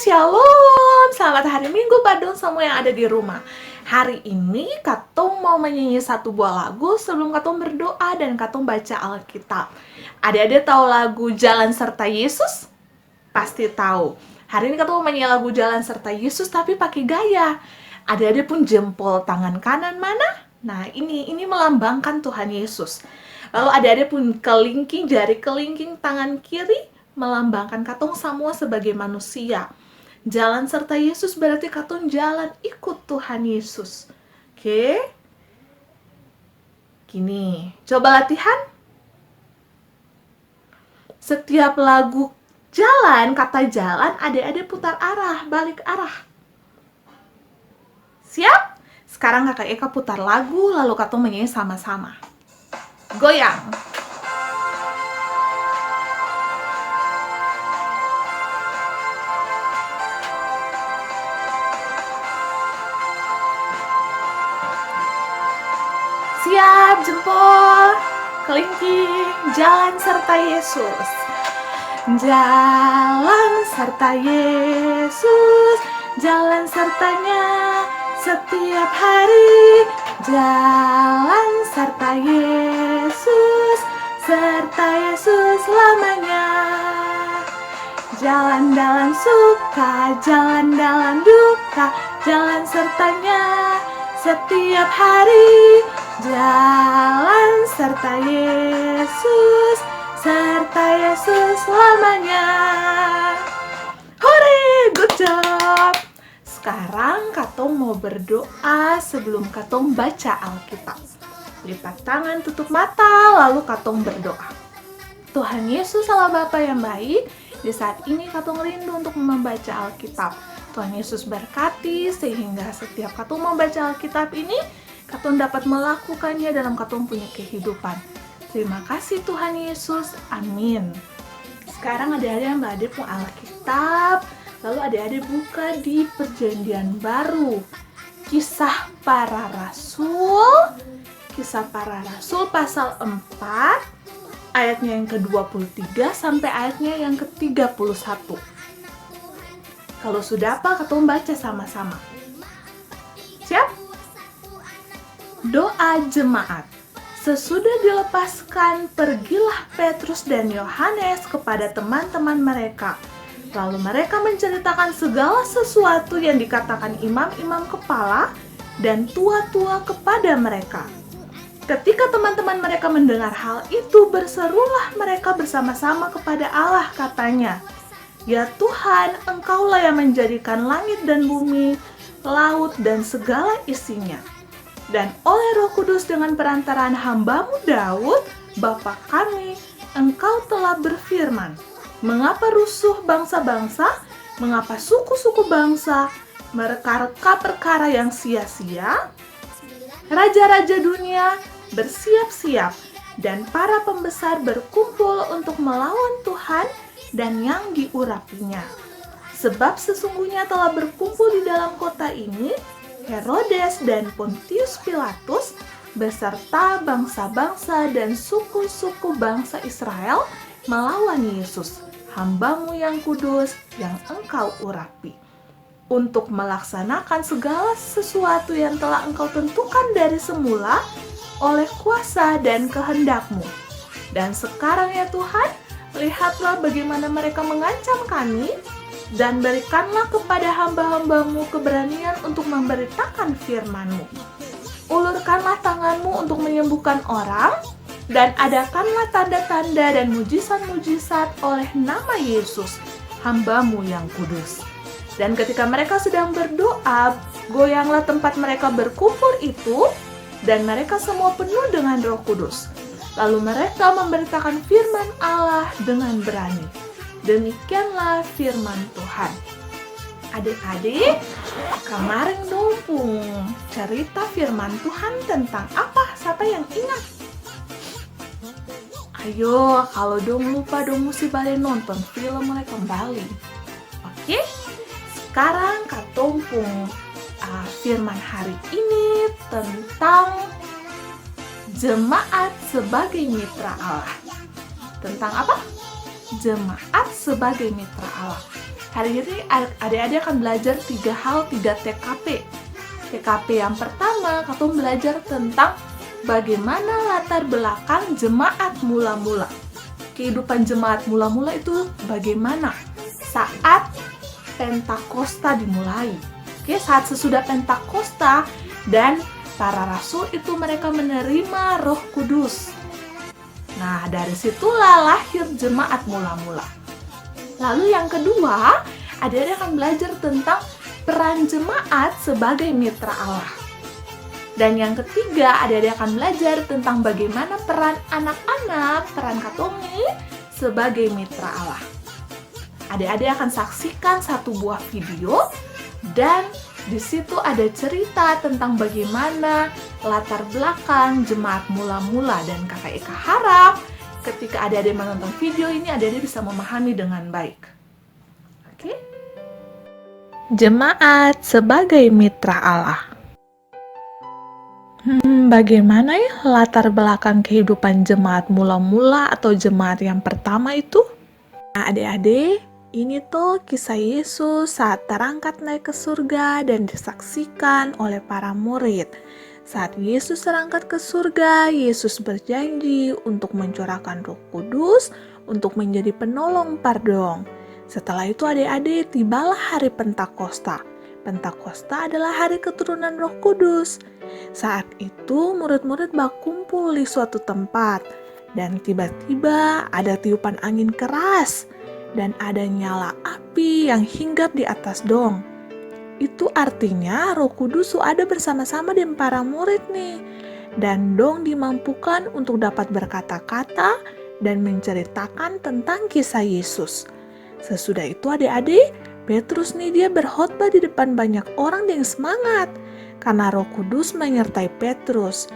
Shalom, selamat hari Minggu Badung semua yang ada di rumah. Hari ini Katong mau menyanyi satu buah lagu sebelum Katong berdoa dan Katong baca Alkitab. Adik-adik tahu lagu Jalan Serta Yesus? Pasti tahu. Hari ini Katong mau menyanyi lagu Jalan Serta Yesus tapi pakai gaya. Adik-adik pun jempol tangan kanan mana? Nah, ini melambangkan Tuhan Yesus. Lalu adik-adik pun kelingking, jari kelingking tangan kiri melambangkan Katong semua sebagai manusia. Jalan serta Yesus berarti Katong jalan ikut Tuhan Yesus. Oke? Gini, coba latihan. Setiap lagu jalan, kata jalan, adik-adik putar arah, balik arah. Siap? Sekarang kakak Eka putar lagu, lalu Katong menyanyi sama-sama. Goyang. Siap, jempol, kelingking, jalan serta Yesus. Jalan serta Yesus, jalan sertanya setiap hari. Jalan serta Yesus, serta Yesus selamanya. Jalan dalam suka, jalan dalam duka, jalan sertanya setiap hari. Jalan serta Yesus, serta Yesus selamanya. Hore, good job. Sekarang Katong mau berdoa sebelum Katong baca Alkitab. Lipat tangan, tutup mata, lalu Katong berdoa. Tuhan Yesus Allah Bapa yang baik, di saat ini Katong rindu untuk membaca Alkitab. Tuhan Yesus berkati sehingga setiap Katong membaca Alkitab ini, Katong dapat melakukannya dalam Katong punya kehidupan. Terima kasih Tuhan Yesus, amin. Sekarang adik-adik yang berada di Alkitab, lalu adik-adik buka di Perjanjian Baru. Kisah Para Rasul pasal 4, ayatnya yang ke-23 sampai ayatnya yang ke-31. Kalau sudah apa, Katong baca sama-sama. Siap? Doa jemaat. Sesudah dilepaskan, pergilah Petrus dan Yohanes kepada teman-teman mereka. Lalu mereka menceritakan segala sesuatu yang dikatakan imam-imam kepala dan tua-tua kepada mereka. Ketika teman-teman mereka mendengar hal itu, berserulah mereka bersama-sama kepada Allah, katanya, "Ya Tuhan, Engkaulah yang menjadikan langit dan bumi, laut dan segala isinya. Dan oleh Roh Kudus dengan perantaraan hamba-Mu Daud, Bapa kami, Engkau telah berfirman, mengapa rusuh bangsa-bangsa, mengapa suku-suku bangsa mereka-reka perkara yang sia-sia? Raja-raja dunia bersiap-siap dan para pembesar berkumpul untuk melawan Tuhan dan yang diurapinya. Sebab sesungguhnya telah berkumpul di dalam kota ini Herodes dan Pontius Pilatus beserta bangsa-bangsa dan suku-suku bangsa Israel melawan Yesus, hamba-Mu yang kudus yang Engkau urapi, untuk melaksanakan segala sesuatu yang telah Engkau tentukan dari semula oleh kuasa dan kehendak-Mu. Dan sekarang ya Tuhan, lihatlah bagaimana mereka mengancam kami, dan berikanlah kepada hamba-hamba-Mu keberanian untuk memberitakan firman-Mu. Ulurkanlah tangan-Mu untuk menyembuhkan orang, dan adakanlah tanda-tanda dan mujizat-mujizat oleh nama Yesus, hamba-Mu yang kudus." Dan ketika mereka sedang berdoa, goyanglah tempat mereka berkumpul itu, dan mereka semua penuh dengan Roh Kudus. Lalu mereka memberitakan firman Allah dengan berani. Demikianlah firman Tuhan. Adik-adik, kemarin dong cerita firman Tuhan tentang apa? Siapa yang ingat? Ayo, kalau dong lupa dong mesti balik nonton film mulai kembali. Oke? Sekarang Katong firman hari ini tentang jemaat sebagai mitra Allah. Tentang apa? Jemaat sebagai mitra Allah. Hari ini adik-adik akan belajar 3 TKP. TKP yang pertama, katong belajar tentang bagaimana latar belakang jemaat mula-mula. Kehidupan jemaat mula-mula itu bagaimana saat Pentakosta dimulai. Oke, saat sesudah Pentakosta dan para rasul itu mereka menerima Roh Kudus. Nah, dari situlah lahir jemaat mula-mula. Lalu yang kedua, adik-adik akan belajar tentang peran jemaat sebagai mitra Allah. Dan yang ketiga, adik-adik akan belajar tentang bagaimana peran anak-anak, peran katongi sebagai mitra Allah. Adik-adik akan saksikan satu buah video dan di situ ada cerita tentang bagaimana latar belakang jemaat mula-mula, dan Kakak Eka harap ketika adik-adik menonton video ini, adik-adik bisa memahami dengan baik. Oke? Jemaat sebagai mitra Allah. Bagaimana ya latar belakang kehidupan jemaat mula-mula atau jemaat yang pertama itu? Nah, adik-adik, ini tuh kisah Yesus saat terangkat naik ke surga dan disaksikan oleh para murid. Saat Yesus terangkat ke surga, Yesus berjanji untuk mencurahkan Roh Kudus untuk menjadi penolong pardong. Setelah itu adik-adik, tibalah hari Pentakosta. Pentakosta adalah hari keturunan Roh Kudus. Saat itu murid-murid berkumpul di suatu tempat dan tiba-tiba ada tiupan angin keras dan ada nyala api yang hinggap di atas dong. Itu artinya Roh Kudus ada bersama-sama dengan para murid nih. Dan dong dimampukan untuk dapat berkata-kata dan menceritakan tentang kisah Yesus. Sesudah itu adik-adik, Petrus nih dia berkhotbah di depan banyak orang dengan semangat. Karena Roh Kudus menyertai Petrus.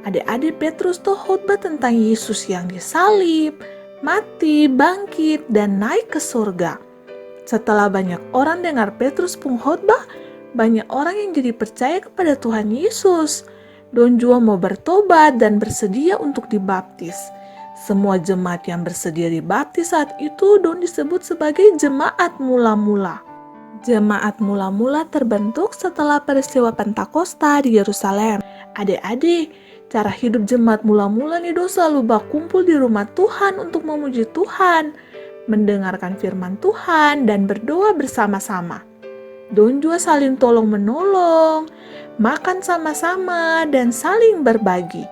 Adik-adik, Petrus tuh khotbah tentang Yesus yang disalib, mati, bangkit, dan naik ke surga. Setelah banyak orang dengar Petrus pengkhotbah, banyak orang yang jadi percaya kepada Tuhan Yesus. Don juga mau bertobat dan bersedia untuk dibaptis. Semua jemaat yang bersedia dibaptis saat itu don disebut sebagai jemaat mula-mula. Jemaat mula-mula terbentuk setelah peristiwa Pentakosta di Yerusalem. Adik-adik, cara hidup jemaat mula-mula nih don selalu berkumpul di rumah Tuhan untuk memuji Tuhan, mendengarkan firman Tuhan, dan berdoa bersama-sama. Don juga saling tolong-menolong, makan sama-sama, dan saling berbagi.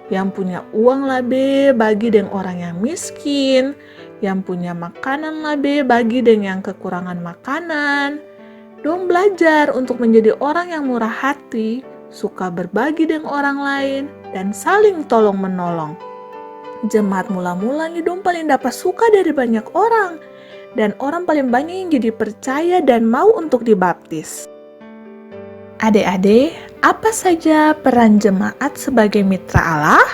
Yang punya uang lebih bagi dengan orang yang miskin, yang punya makanan lebih bagi dengan yang kekurangan makanan. Don belajar untuk menjadi orang yang murah hati, suka berbagi dengan orang lain, dan saling tolong-menolong. Jemaat mula-mula nih dong paling dapat suka dari banyak orang, dan orang paling banyak yang jadi percaya dan mau untuk dibaptis. Adik-adik, apa saja peran jemaat sebagai mitra Allah?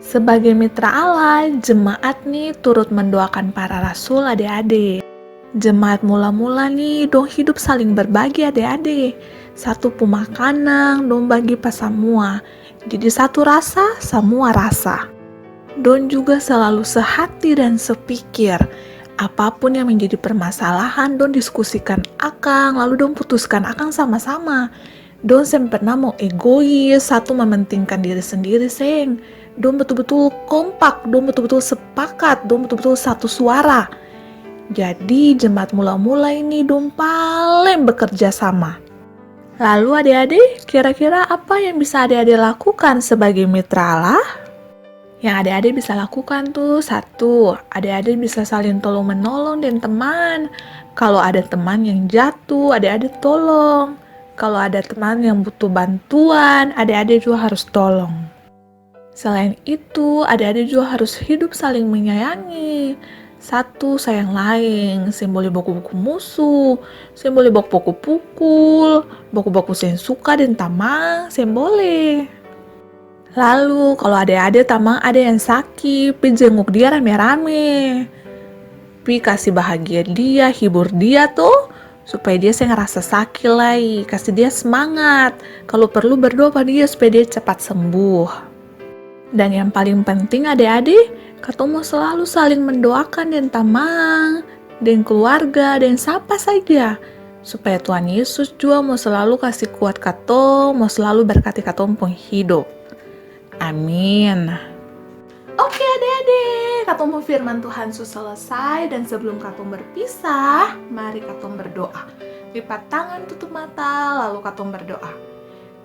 Sebagai mitra Allah, jemaat nih turut mendoakan para rasul adik-adik. Jemaat mula-mula nih dong hidup saling berbagi adik-adik. Satu pemakanan dong bagi pas semua. Jadi satu rasa, semua rasa. Don juga selalu sehati dan sepikir. Apapun yang menjadi permasalahan, don diskusikan akang, lalu don putuskan akang sama-sama. Don sen pernah mau egois, satu mementingkan diri sendiri, seng. Don betul-betul kompak, don betul-betul sepakat, don betul-betul satu suara. Jadi jemaat mula-mula ini don paling bekerja sama. Lalu adik-adik, kira-kira apa yang bisa adik-adik lakukan sebagai mitra Allah? Yang adik-adik bisa lakukan tuh, satu, adik-adik bisa saling tolong-menolong dengan teman. Kalau ada teman yang jatuh, adik-adik tolong. Kalau ada teman yang butuh bantuan, adik-adik juga harus tolong. Selain itu, adik-adik juga harus hidup saling menyayangi. Satu sayang lain, sen boleh baku-baku musuh, sen boleh baku-baku pukul, baku-baku sen suka dan tamang, sen boleh. Lalu kalau adik-adik tamang ada yang sakit, pi jenguk dia rame-rame. Pi kasih bahagia dia, hibur dia tuh, supaya dia ngerasa sakit lagi, kasih dia semangat. Kalau perlu berdoa pada dia supaya dia cepat sembuh. Dan yang paling penting adik-adik, ketemu selalu saling mendoakan dan tamang. dan keluarga, dan siapa saja. Supaya Tuhan Yesus juga mau selalu kasih kuat katong, mau selalu berkati katong pun hidup. Amin. Oke adik-adik, katong mau firman Tuhan sudah selesai, dan sebelum katong berpisah, mari katong berdoa. Lipat tangan, tutup mata, lalu katong berdoa.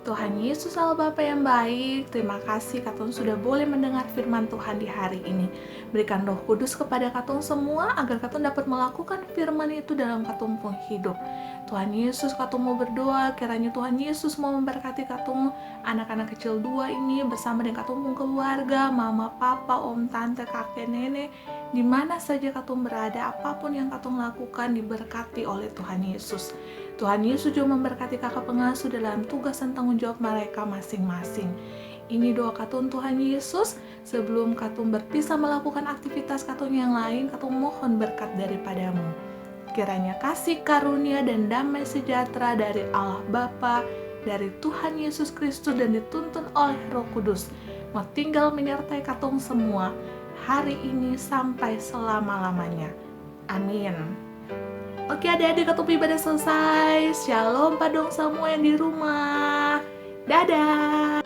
Tuhan Yesus Allah Bapa yang baik, terima kasih katong sudah boleh mendengar firman Tuhan di hari ini. Berikan Roh Kudus kepada katong semua agar katong dapat melakukan firman itu dalam katong pun hidup. Tuhan Yesus, katong mau berdoa kiranya Tuhan Yesus mau memberkati katong anak-anak kecil 2 ini bersama dengan katong pun keluarga, mama, papa, om, tante, kakek, nenek, di mana saja katong berada, apapun yang katong lakukan diberkati oleh Tuhan Yesus. Tuhan Yesus juga memberkati kakak pengasuh dalam tugas dan tanggung jawab mereka masing-masing. Ini doa katong Tuhan Yesus. Sebelum katong berpisah melakukan aktivitas katong yang lain, katong mohon berkat daripadamu. Kiranya kasih karunia dan damai sejahtera dari Allah Bapa, dari Tuhan Yesus Kristus, dan dituntun oleh Roh Kudus mau tinggal menyertai katong semua hari ini sampai selama-lamanya. Amin. Oke adik-adik, katong ibadah selesai. Shalom padong semua yang di rumah. Dadah.